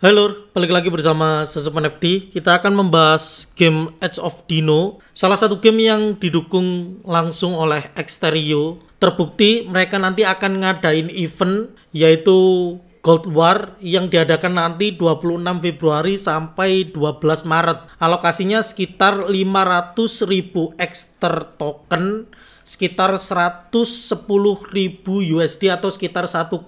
Halo, balik lagi bersama Sesepan FD. Kita akan membahas game Age of Dino, salah satu game yang didukung langsung oleh Xterio. Terbukti mereka nanti akan ngadain event yaitu Gold War yang diadakan nanti 26 Februari sampai 12 Maret. Alokasinya sekitar 500.000 Exter token, sekitar 110.000 USD atau sekitar 1,5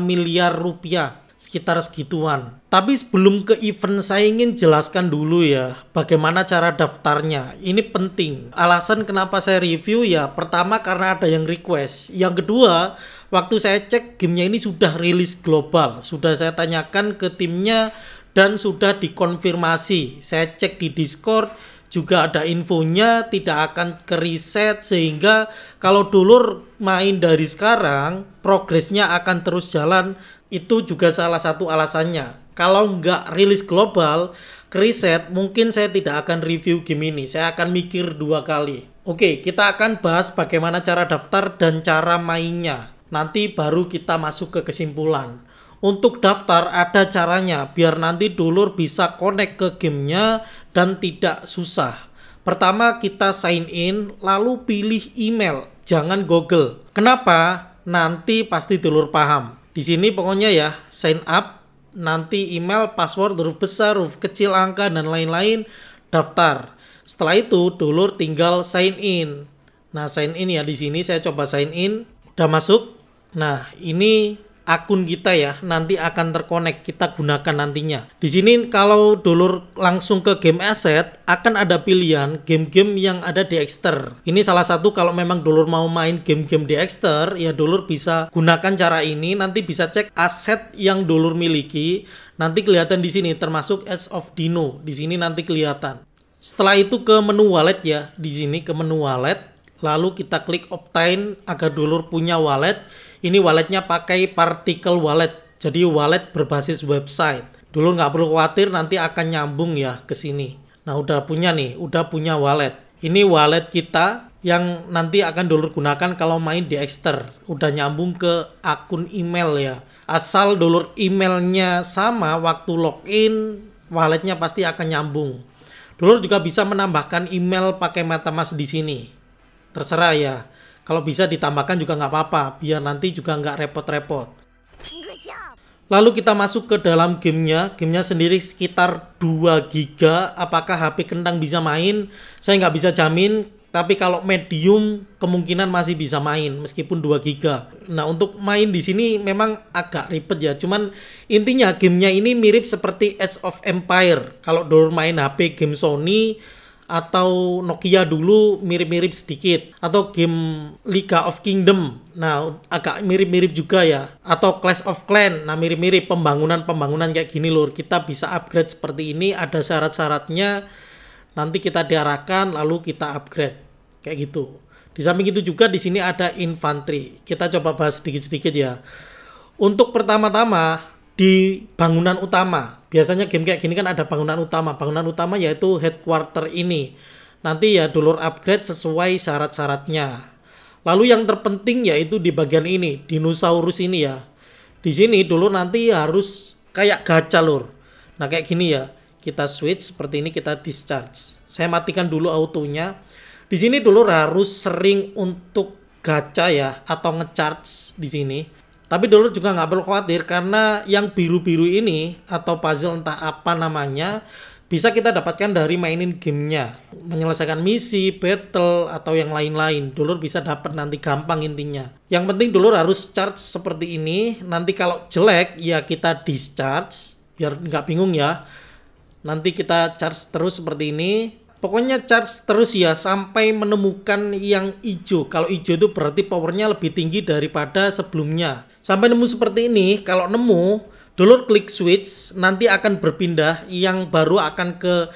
miliar rupiah. Sekitar segituan. Tapi sebelum ke event, saya ingin jelaskan dulu ya bagaimana cara daftarnya. Ini penting. Alasan kenapa saya review ya, pertama karena ada yang request. Yang kedua, waktu saya cek gamenya ini sudah rilis global. Sudah saya tanyakan ke timnya dan sudah dikonfirmasi. Saya cek di Discord juga ada infonya, tidak akan ke reset, sehingga kalau dulur main dari sekarang progresnya akan terus jalan. Itu juga salah satu alasannya. Kalau nggak rilis global, ke reset, mungkin saya tidak akan review game ini. Saya akan mikir 2 kali. Oke, kita akan bahas bagaimana cara daftar dan cara mainnya. Nanti baru kita masuk ke kesimpulan. Untuk daftar ada caranya, biar nanti dulur bisa connect ke gamenya dan tidak susah. Pertama kita sign in, lalu pilih email, jangan Google. Kenapa? Nanti pasti dulur paham. Di sini pokoknya ya, sign up, nanti email, password, huruf besar, huruf kecil, angka, dan lain-lain, daftar. Setelah itu, dulur tinggal sign in. Nah, sign in ya, di sini saya coba sign in, udah masuk. Nah, ini akun kita ya, nanti akan terkonek, kita gunakan nantinya. Di sini kalau dulur langsung ke game asset, akan ada pilihan game-game yang ada di Exter. Ini salah satu kalau memang dulur mau main game-game di Exter, ya dulur bisa gunakan cara ini, nanti bisa cek aset yang dulur miliki, nanti kelihatan di sini, termasuk Age of Dino, di sini nanti kelihatan. Setelah itu ke menu wallet ya, di sini ke menu wallet, lalu kita klik Obtain agar dulur punya wallet. Ini walletnya pakai particle wallet, jadi wallet berbasis website. Dulu nggak perlu khawatir, nanti akan nyambung ya ke sini. Nah udah punya nih, udah punya wallet. Ini wallet kita yang nanti akan dulur gunakan kalau main di Exter. Udah nyambung ke akun email ya. Asal dulur emailnya sama, waktu login walletnya pasti akan nyambung. Dulur juga bisa menambahkan email pakai MetaMask di sini. Terserah ya. Kalau bisa ditambahkan juga nggak apa-apa, biar nanti juga nggak repot-repot. Lalu kita masuk ke dalam gamenya. Gamenya sendiri sekitar 2 GB. Apakah HP kentang bisa main? Saya nggak bisa jamin, tapi kalau medium kemungkinan masih bisa main meskipun 2 GB. Nah untuk main di sini memang agak ribet ya. Cuman intinya gamenya ini mirip seperti Age of Empire. Kalau dulu main HP game Sony atau Nokia dulu mirip-mirip sedikit, atau game Liga of Kingdom, nah agak mirip-mirip juga ya, atau Clash of Clans, nah mirip-mirip pembangunan kayak gini lur. Kita bisa upgrade seperti ini, ada syarat-syaratnya, nanti kita diarahkan lalu kita upgrade kayak gitu. Di samping itu juga di sini ada infantry, kita coba bahas sedikit-sedikit ya. Untuk pertama-tama di bangunan utama, biasanya game kayak gini kan ada bangunan utama yaitu headquarter ini. Nanti ya dulur upgrade sesuai syarat-syaratnya. Lalu yang terpenting yaitu di bagian ini, dinosaurus ini ya. Di sini dulur nanti harus kayak gacha lur. Nah kayak gini ya, kita switch seperti ini, kita discharge. Saya matikan dulu autonya. Di sini dulur harus sering untuk gacha ya, atau ngecharge di sini. Tapi dulu juga nggak perlu khawatir karena yang biru-biru ini atau puzzle entah apa namanya bisa kita dapatkan dari mainin gamenya. Menyelesaikan misi, battle, atau yang lain-lain. Dulur bisa dapat nanti gampang intinya. Yang penting dulur harus charge seperti ini. Nanti kalau jelek ya kita discharge. Biar nggak bingung ya. Nanti kita charge terus seperti ini. Pokoknya charge terus ya sampai menemukan yang hijau. Kalau hijau itu berarti powernya lebih tinggi daripada sebelumnya. Sampai nemu seperti ini, kalau nemu, dulur klik switch, nanti akan berpindah, yang baru akan ke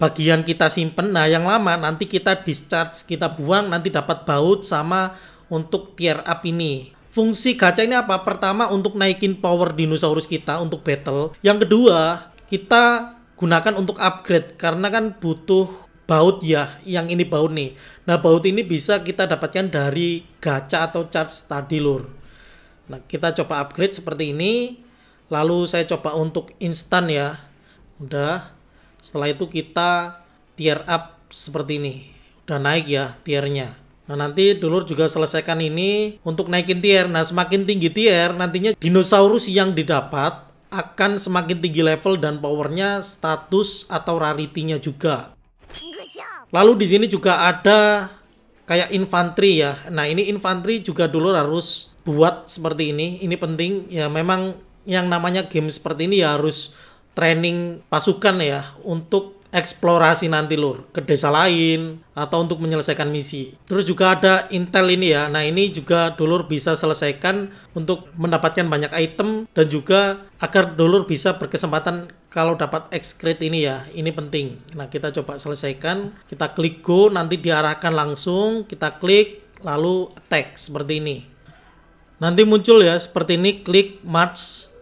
bagian kita simpen. Nah yang lama nanti kita discharge, kita buang, nanti dapat baut sama untuk tier up ini. Fungsi gacha ini apa? Pertama untuk naikin power dinosaurus kita untuk battle. Yang kedua, kita gunakan untuk upgrade karena kan butuh baut ya, yang ini baut nih. Nah baut ini bisa kita dapatkan dari gacha atau charge tadi lur. Nah kita coba upgrade seperti ini, Lalu saya coba untuk instan ya. Udah. Setelah itu kita tier up seperti ini. Udah naik ya tiernya. Nah nanti dulur juga selesaikan ini untuk naikin tier. Nah semakin tinggi tier nantinya dinosaurus yang didapat akan semakin tinggi level dan powernya, status atau rarity-nya juga. Lalu di sini juga ada kayak infanteri ya. Nah ini infanteri juga dulur harus buat seperti ini. Ini penting ya, memang yang namanya game seperti ini ya harus training pasukan ya untuk eksplorasi nanti lur ke desa lain atau untuk menyelesaikan misi. Terus juga ada intel ini ya. Nah ini juga dulur bisa selesaikan untuk mendapatkan banyak item dan juga agar dulur bisa berkesempatan kalau dapat X-Crate ini ya. Ini penting. Nah kita coba selesaikan. Kita klik go, nanti diarahkan langsung. Kita klik lalu attack seperti ini. Nanti muncul ya seperti ini, klik march.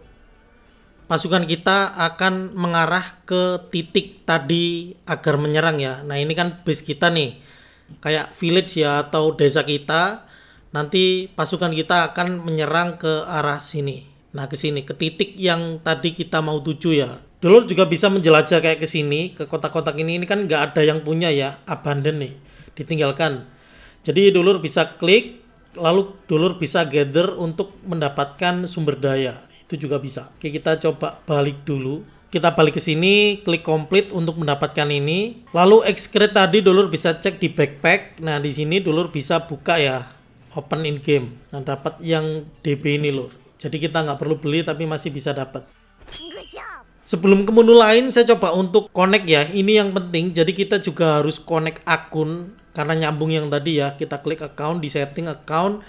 Pasukan kita akan mengarah ke titik tadi agar menyerang ya. Nah ini kan base kita nih, kayak village ya atau desa kita. Nanti pasukan kita akan menyerang ke arah sini. Nah ke sini, ke titik yang tadi kita mau tuju ya. Dulur juga bisa menjelajah kayak ke sini, ke kotak-kotak ini. Ini kan nggak ada yang punya ya, abandon nih, ditinggalkan. Jadi dulur bisa klik, lalu dulur bisa gather untuk mendapatkan sumber daya. Itu juga bisa. Oke, kita coba balik dulu. Kita balik ke sini, klik complete untuk mendapatkan ini. Lalu X-Crate tadi dulur bisa cek di backpack. Nah, di sini dulur bisa buka ya, open in game. Nah, dapat yang DB ini lur. Jadi kita nggak perlu beli tapi masih bisa dapat. Sebelum ke menu lain, saya coba untuk connect ya. Ini yang penting. Jadi kita juga harus connect akun karena nyambung yang tadi ya. Kita klik account, di setting account.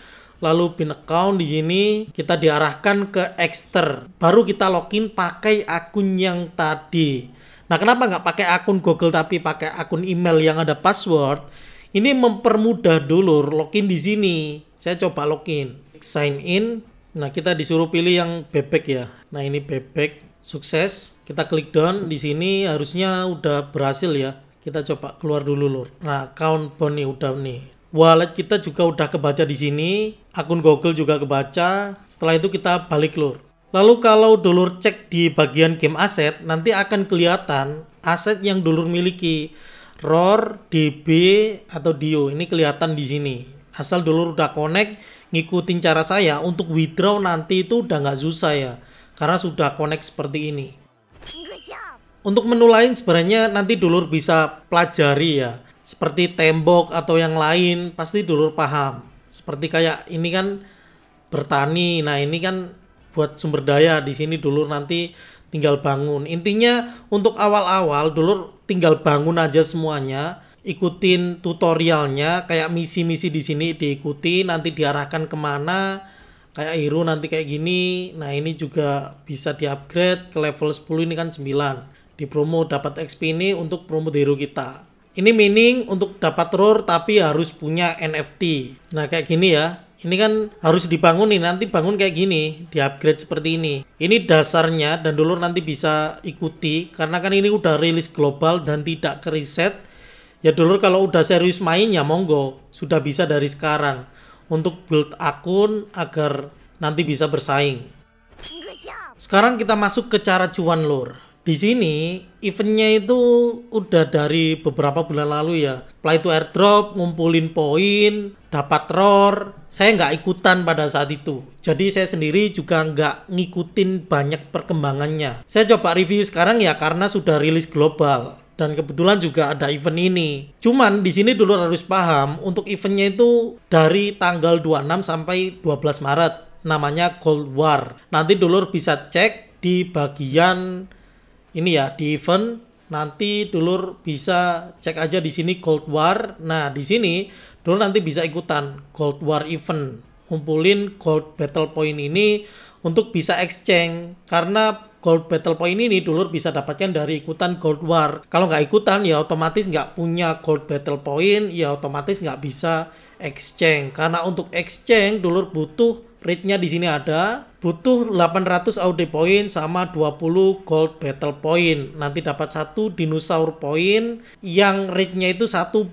Lalu pin account di sini kita diarahkan ke Exter. Baru kita login pakai akun yang tadi. Nah, kenapa nggak pakai akun Google tapi pakai akun email yang ada password? Ini mempermudah dulur login di sini. Saya coba login. Sign in. Nah, kita disuruh pilih yang bebek ya. Nah, ini bebek. Sukses. Kita klik done. Di sini harusnya udah berhasil ya. Kita coba keluar dulu lur. Nah, account bond nih udah nih. Wallet kita juga udah kebaca di sini, akun Google juga kebaca. Setelah itu kita balik lur. Lalu kalau dulur cek di bagian game aset, nanti akan kelihatan aset yang dulur miliki. ROR, DB, atau DIO. Ini kelihatan di sini. Asal dulur udah connect, ngikutin cara saya, untuk withdraw nanti itu udah nggak susah ya. Karena sudah connect seperti ini. Untuk menu lain sebenarnya nanti dulur bisa pelajari ya. Seperti tembok atau yang lain pasti dulur paham. Seperti kayak ini kan bertani. Nah, ini kan buat sumber daya. Di sini dulur nanti tinggal bangun. Intinya untuk awal-awal dulur tinggal bangun aja semuanya. Ikutin tutorialnya, kayak misi-misi di sini diikuti, nanti diarahkan kemana. Kayak hero nanti kayak gini. Nah, ini juga bisa di-upgrade ke level 10, ini kan 9. Di promo dapat XP ini untuk promo hero kita. Ini meaning untuk dapat ROR tapi harus punya NFT. Nah kayak gini ya. Ini kan harus dibangun nih. Nanti bangun kayak gini. Di-upgrade seperti ini. Ini dasarnya dan dulur nanti bisa ikuti. Karena kan ini udah rilis global dan tidak ke reset. Ya dulur kalau udah serius main ya monggo. Sudah bisa dari sekarang. Untuk build akun agar nanti bisa bersaing. Sekarang kita masuk ke cara cuan lur. Di sini eventnya itu udah dari beberapa bulan lalu ya. Play to airdrop, ngumpulin poin, dapat ROR. Saya nggak ikutan pada saat itu. Jadi saya sendiri juga nggak ngikutin banyak perkembangannya. Saya coba review sekarang ya karena sudah rilis global. Dan kebetulan juga ada event ini. Cuman di sini dulu harus paham untuk eventnya itu dari tanggal 26 sampai 12 Maret. Namanya Cold War. Nanti dulur bisa cek di bagian ini ya, di event. Nanti dulur bisa cek aja di sini Cold War. Nah, di sini dulur nanti bisa ikutan Cold War event. Kumpulin gold battle point ini untuk bisa exchange. Karena gold battle point ini dulur bisa dapatkan dari ikutan Cold War. Kalau nggak ikutan ya otomatis nggak punya gold battle point, ya otomatis nggak bisa exchange. Karena untuk exchange dulur butuh rate-nya di sini ada, butuh 800 AUD point sama 20 gold battle point. Nanti dapat 1 dinosaur point yang rate-nya itu 1:1.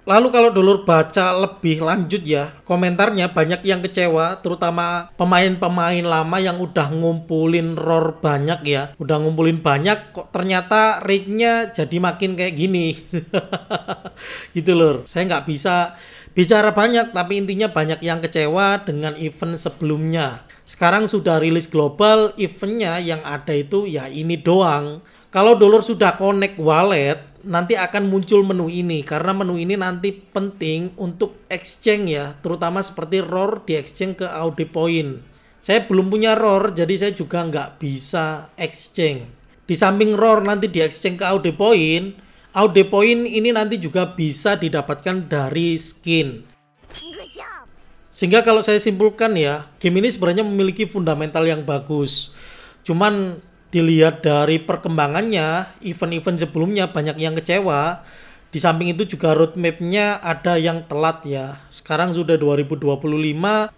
Lalu kalau dulur baca lebih lanjut ya, komentarnya banyak yang kecewa, terutama pemain-pemain lama yang udah ngumpulin roar banyak ya. Udah ngumpulin banyak, kok ternyata rate-nya jadi makin kayak gini. Gitu lur, saya nggak bisa bicara banyak, tapi intinya banyak yang kecewa dengan event sebelumnya. Sekarang sudah rilis global, eventnya yang ada itu ya ini doang. Kalau dulur sudah connect wallet, nanti akan muncul menu ini, karena menu ini nanti penting untuk exchange ya, terutama seperti ROR di exchange ke Aude Point. Saya belum punya ROR, jadi saya juga nggak bisa exchange. Di samping ROR nanti di exchange ke Aude Point ini nanti juga bisa didapatkan dari skin. Sehingga kalau saya simpulkan ya, game ini sebenarnya memiliki fundamental yang bagus. Cuman dilihat dari perkembangannya, event-event sebelumnya banyak yang kecewa. Di samping itu juga roadmap-nya ada yang telat ya. Sekarang sudah 2025,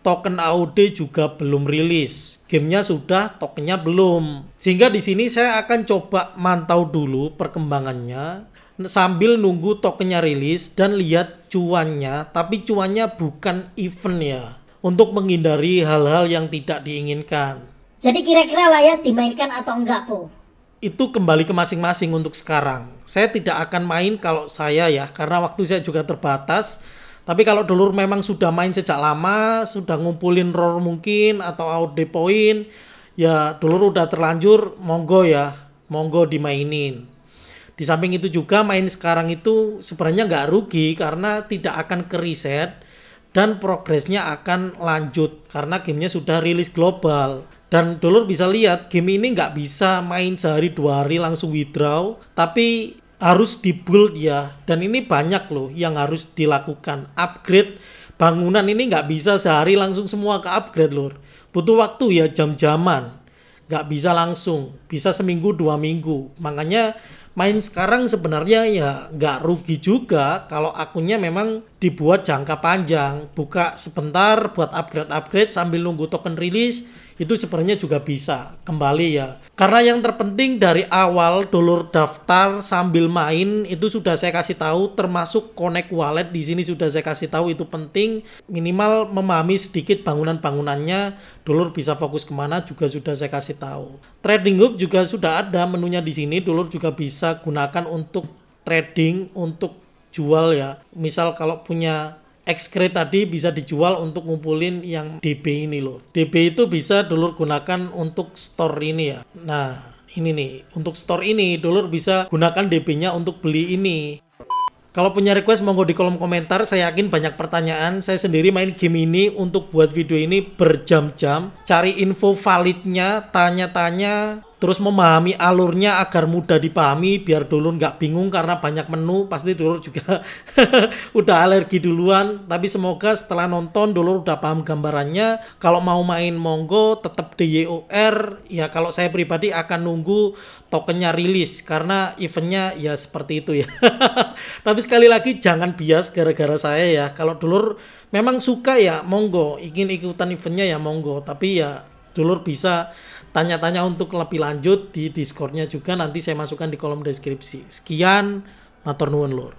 token AUD juga belum rilis. Gamenya sudah, tokennya belum. Sehingga di sini saya akan coba mantau dulu perkembangannya sambil nunggu tokennya rilis dan lihat cuannya. Tapi cuannya bukan event ya, untuk menghindari hal-hal yang tidak diinginkan. Jadi kira-kira layak dimainkan atau enggak, Po? Itu kembali ke masing-masing untuk sekarang. Saya tidak akan main kalau saya ya, karena waktu saya juga terbatas. Tapi kalau dulur memang sudah main sejak lama, sudah ngumpulin ROR mungkin, atau Aude Point, ya dulur udah terlanjur, monggo ya, monggo dimainin. Di samping itu juga main sekarang itu sebenarnya nggak rugi, karena tidak akan ke reset, dan progresnya akan lanjut, karena gamenya sudah rilis global. Dan dulur bisa lihat game ini nggak bisa main sehari 2 hari langsung withdraw, tapi harus di build ya. Dan ini banyak loh yang harus dilakukan. Upgrade bangunan ini nggak bisa sehari langsung semua ke upgrade lur. Butuh waktu ya, jam-jaman. Nggak bisa langsung, bisa seminggu 2 minggu. Makanya main sekarang sebenarnya ya nggak rugi juga kalau akunnya memang dibuat jangka panjang. Buka sebentar buat upgrade-upgrade sambil nunggu token rilis. Itu sebenarnya juga bisa kembali ya. Karena yang terpenting dari awal dulur daftar sambil main itu sudah saya kasih tahu, termasuk connect wallet di sini sudah saya kasih tahu, itu penting. Minimal memahami sedikit bangunan-bangunannya, dulur bisa fokus kemana juga sudah saya kasih tahu. Trading Hub juga sudah ada menunya di sini, dulur juga bisa gunakan untuk trading, untuk jual ya. Misal kalau punya X-Crate tadi bisa dijual untuk ngumpulin yang DB ini loh. DB itu bisa dulur gunakan untuk store ini ya. Nah, ini nih, untuk store ini dulur bisa gunakan DB-nya untuk beli ini. Kalau punya request monggo di kolom komentar, saya yakin banyak pertanyaan. Saya sendiri main game ini untuk buat video ini berjam-jam, cari info validnya, tanya-tanya, terus memahami alurnya agar mudah dipahami, biar dulur nggak bingung karena banyak menu. Pasti dulur juga udah alergi duluan, tapi semoga setelah nonton dulur udah paham gambarannya. Kalau mau main monggo, tetap DYOR ya. Kalau saya pribadi akan nunggu tokennya rilis, karena eventnya ya seperti itu ya. Tapi sekali lagi jangan bias gara-gara saya ya. Kalau dulur memang suka ya monggo, ingin ikutan eventnya ya monggo, tapi ya dulur bisa tanya-tanya untuk lebih lanjut di Discordnya juga, nanti saya masukkan di kolom deskripsi. Sekian, matur nuwun lur.